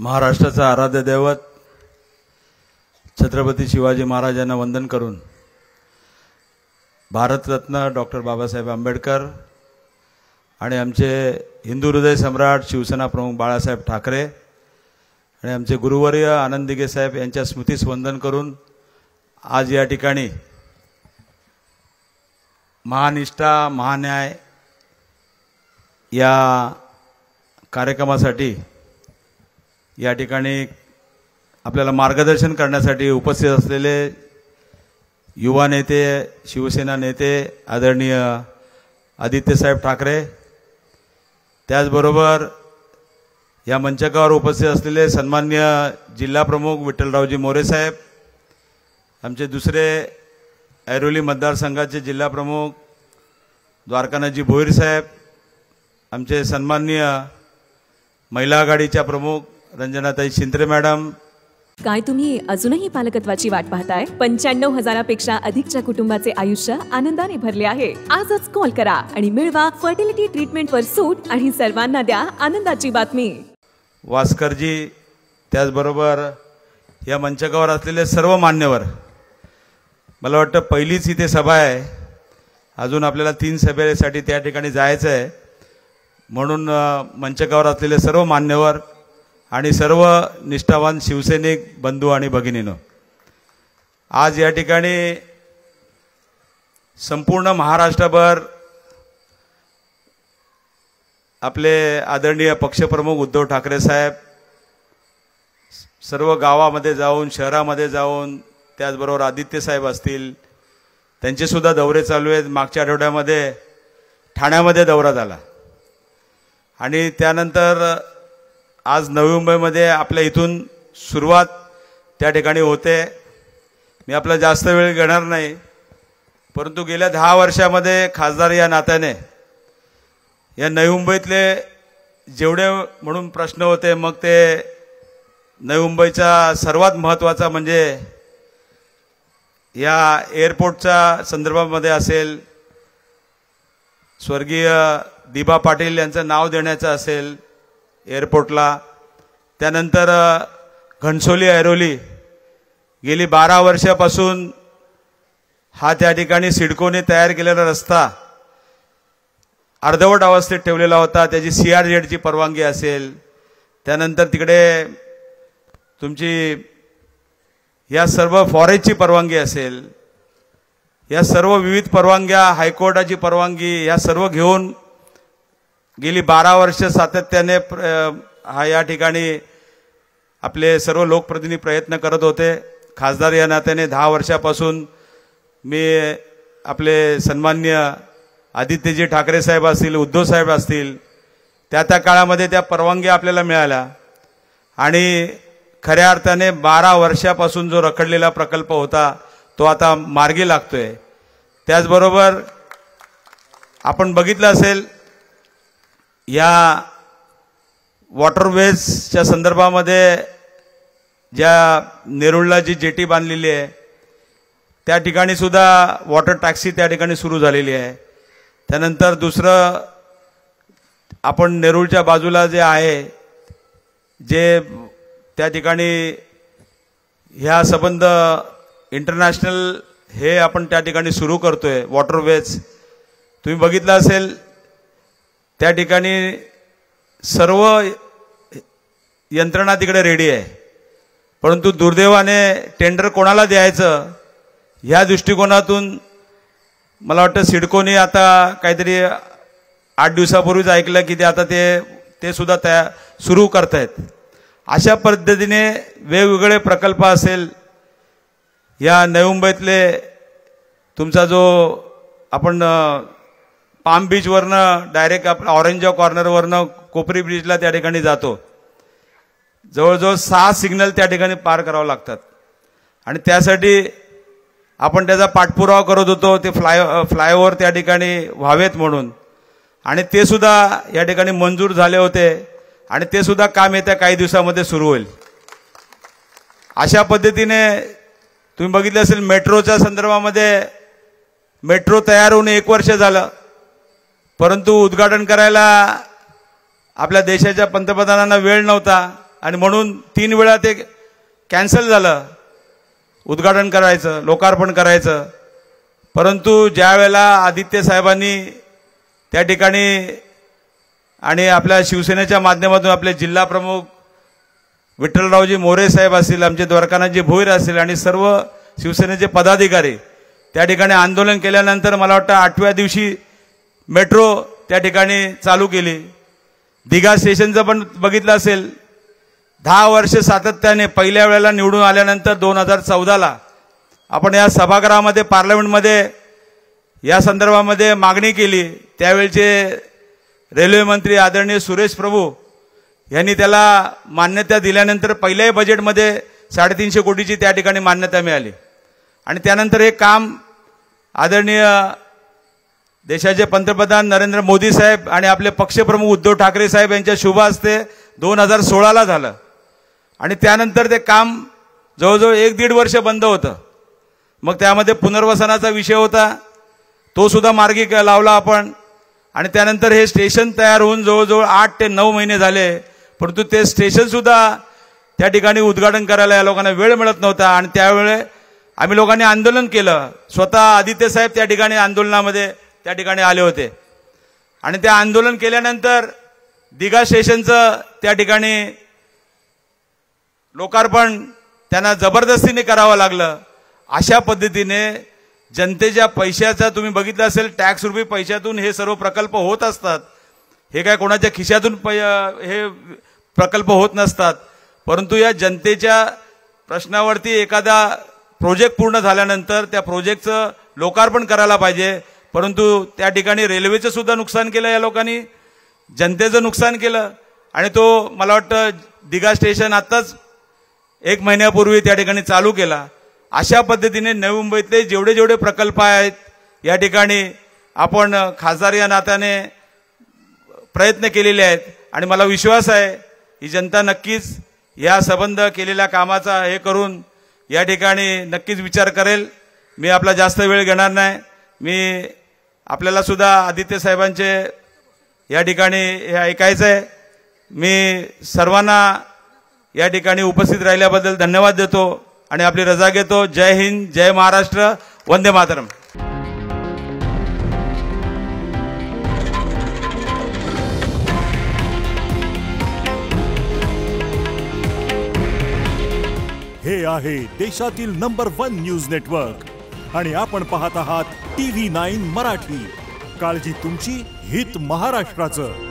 महाराष्ट्राचा आराध्य दैवत छत्रपती शिवाजी महाराजांना वंदन करून भारतरत्न डॉक्टर बाबासाहेब आंबेडकर आणि आमचे हिंदू हृदय सम्राट शिवसेना प्रमुख बाळासाहेब ठाकरे आणि आमचे गुरुवर्य आनंद दिघे साहेब यांच्या स्मृतीस वंदन करून आज या ठिकाणी महानिष्ठा महान्याय या कार्यक्रमासाठी या ठिकाणी आपल्याला मार्गदर्शन करण्यासाठी उपस्थित असलेले युवा नेते शिवसेना नेते आदरणीय आदित्य साहेब ठाकरे, त्याचबरोबर या मंचकावर उपस्थित असलेले सन्माननीय जिल्हा प्रमुख विठ्ठलरावजी मोरे साहेब, आमचे दुसरे ऐरोली मतदारसंघाचे जिल्हा प्रमुख द्वारकानाथजी भोईर साहेब, आमचे सन्माननीय महिला आघाडीच्या प्रमुख रंजनाताई शिंत्रे मॅडम. काय तुम्ही अजूनही पालकत्वाची वाट पाहताय? 95,000पेक्षा अधिकच्या कुटुंबाचे आयुष्य आनंदाने भरले आहे. आजच कॉल करा आणि मिळवा फर्टिलिटी ट्रीटमेंटवर सूट आणि सर्वांना द्या आनंदाची बातमी. वास्करजी, त्याचबरोबर या मंचकावर असलेले सर्व मान्यवर, मला वाटतं पहिलीच इथे सभा आहे, अजून आपल्याला 3 सभेसाठी त्या ठिकाणी जायचं आहे, म्हणून मंचकावर असलेले सर्व मान्यवर आणि सर्व निष्ठावान शिवसैनिक बंधू आणि भगिनींनो, आज या ठिकाणी संपूर्ण महाराष्ट्रभर आपले आदरणीय पक्षप्रमुख उद्धव ठाकरे साहेब सर्व गावामध्ये जाऊन शहरामध्ये जाऊन, त्याचबरोबर आदित्य साहेब असतील त्यांचे सुद्धा दौरे चालू आहेत. मागच्या आठवड्यामध्ये ठाण्यामध्ये दौरा झाला आणि त्यानंतर आज नवी मुंबईमध्ये आपल्या इथून सुरुवात त्या ठिकाणी होते. मी आपला जास्त वेळ घेणार नाही, परंतु गेल्या 10 वर्षामध्ये खासदार या नात्याने या नवी मुंबईतले जेवढे म्हणून प्रश्न होते, मग ते नवी मुंबईचा सर्वात महत्त्वाचा म्हणजे या एअरपोर्टच्या संदर्भामध्ये असेल, स्वर्गीय दिबा पाटील यांचं नाव देण्याचं असेल एअरपोर्टला, त्यानंतर घणसोली ऐरोली गेली 12 वर्षापासून हा त्या ठिकाणी सिडकोने तयार केलेला रस्ता अर्धवट अवस्थेत ठेवलेला होता, त्याची CRZची परवानगी असेल, त्यानंतर तिकडे तुमची या सर्व फॉरेस्टची परवानगी असेल, या सर्व विविध परवानग्या, हायकोर्टाची परवानगी, या सर्व घेऊन गेली 12 वर्ष सातत्याने हा या ठिकाणी आपले सर्व लोकप्रतिनिधी प्रयत्न करत होते. खासदार या नात्याने 10 वर्षापासून मी आपले सन्माननीय आदित्यजी ठाकरे साहेब असतील, उद्धव साहेब असतील, त्या काळामध्ये त्या परवानग्या आपल्याला मिळाल्या आणि खऱ्या अर्थाने 12 वर्षापासून जो रखडलेला प्रकल्प होता तो आता मार्गी लागतोय. त्याचबरोबर आपण बघितलं असेल या वॉटरवेजच्या संदर्भामध्ये ज्या नेरुळला जी जेटी बांधलेली आहे त्या ठिकाणी सुद्धा वॉटर टॅक्सी त्या ठिकाणी सुरू झालेली आहे. त्यानंतर दुसरं आपण नेरुळच्या बाजूला जे आहे, जे त्या ठिकाणी ह्या संबंध इंटरनॅशनल हे आपण त्या ठिकाणी सुरू करतोय वॉटरवेज. तुम्ही बघितलं असेल त्या ठिकाणी सर्व यंत्रणा तिकडे रेडी आहे, परंतु दुर्दैवाने टेंडर कोणाला द्यायचं ह्या दृष्टिकोनातून मला वाटतं सिडकोने आता काहीतरी 8 दिवसापूर्वीच ऐकलं की ते आता ते सुद्धा सुरू करतायत. अशा पद्धतीने वेगवेगळे प्रकल्प असेल, या नवी मुंबईतले तुमचा जो आपण पाम बीचवरनं डायरेक्ट आपण ऑरेंजा कॉर्नरवरनं कोपरी ब्रिजला त्या ठिकाणी जातो, जवळजवळ 6 सिग्नल त्या ठिकाणी पार करावं लागतात आणि त्यासाठी आपण त्याचा पाठपुरावा करत होतो, ते फ्लायओव्हर त्या ठिकाणी व्हावेत म्हणून, आणि ते सुद्धा या ठिकाणी मंजूर झाले होते आणि ते सुद्धा काम येत्या काही दिवसामध्ये सुरू होईल. अशा पद्धतीने तुम्ही बघितलं असेल मेट्रोच्या संदर्भामध्ये, मेट्रो तयार होऊन 1 वर्ष झालं, परंतु उद्घाटन करायला आपल्या देशाच्या पंतप्रधानांना वेळ नव्हता. आणि म्हणून 3 वेळा ते कॅन्सल झालं उद्घाटन करायचं, लोकार्पण करायचं. परंतु ज्या वेळेला आदित्य साहेबांनी त्या ठिकाणी आणि आपल्या शिवसेनेच्या माध्यमातून आपले जिल्हा प्रमुख विठ्ठलरावजी मोरे साहेब असतील, आमचे द्वारकानाथजी भोईर असतील आणि सर्व शिवसेनेचे पदाधिकारी त्या ठिकाणी आंदोलन केल्यानंतर मला वाटतं 8व्या दिवशी मेट्रो त्या ठिकाणी चालू केली. दिघा स्टेशनचं पण बघितलं असेल, 10 वर्ष सातत्याने पहिल्या वेळेला निवडून आल्यानंतर 2014ला आपण या सभागृहामध्ये पार्लमेंटमध्ये या संदर्भामध्ये मागणी केली. त्यावेळचे रेल्वे मंत्री आदरणीय सुरेश प्रभू यांनी त्याला मान्यता दिल्यानंतर पहिल्याही बजेटमध्ये 350 कोटीची त्या ठिकाणी मान्यता मिळाली. आणि त्यानंतर हे काम आदरणीय देशाचे पंतप्रधान नरेंद्र मोदी साहेब आणि आपले पक्षप्रमुख उद्धव ठाकरे साहेब यांच्या शुभ हस्ते 2016ला झालं. आणि त्यानंतर ते काम जवळजवळ 1-1.5 वर्ष बंद होतं. मग त्यामध्ये पुनर्वसनाचा विषय होता, तो सुद्धा मार्गी लावला आपण. आणि त्यानंतर हे स्टेशन तयार होऊन जवळजवळ 8 ते 9 महिने झाले, परंतु ते स्टेशन सुद्धा त्या ठिकाणी उद्घाटन करायला या लोकांना वेळ मिळत नव्हता. आणि त्यावेळेस आम्ही लोकांनी आंदोलन केलं. स्वतः आदित्य साहेब त्या ठिकाणी आंदोलनामध्ये त्या ठिकाणी आले होते. आणि ते आंदोलन केल्यानंतर दिघा स्टेशनचं त्या ठिकाणी लोकार्पण त्यांना जबरदस्तीने करावं लागलं. अशा पद्धतीने जनतेच्या पैशाचा तुम्ही बघितलं असेल, टॅक्स रुपी पैशातून हे सर्व प्रकल्प होत असतात. हे काय कोणाच्या खिशातून हे प्रकल्प होत नसतात. परंतु या जनतेच्या प्रश्नावरती एखादा प्रोजेक्ट पूर्ण झाल्यानंतर त्या प्रोजेक्टचं लोकार्पण करायला पाहिजे. परंतु त्या ठिकाणी रेल्वेचं सुद्धा नुकसान केलं या लोकांनी, जनतेचं नुकसान केलं. आणि तो मला वाटतं दिघा स्टेशन आत्ताच 1 महिन्यापूर्वी त्या ठिकाणी चालू केला. अशा पद्धतीने नवी मुंबईतले जेवढे प्रकल्प आहेत या ठिकाणी आपण खासदार या नात्याने प्रयत्न केलेले आहेत. आणि मला विश्वास आहे ही जनता नक्कीच या संबंध केलेल्या कामाचा हे करून या ठिकाणी नक्कीच विचार करेल. मी आपला जास्त वेळ घेणार नाही. मी आपल्याला सुद्धा आदित्य साहेबांचे या ठिकाणी हे ऐकायचं आहे. मी सर्वांना या ठिकाणी उपस्थित राहिल्याबद्दल धन्यवाद देतो आणि आपली रजा घेतो. जय हिंद, जय महाराष्ट्र, वंदे मातरम. हे आहे देशातील नंबर 1 न्यूज नेटवर्क आणि आपण पाहत आहात TV9 मराठी. काळजी तुमची, हित महाराष्ट्राचं.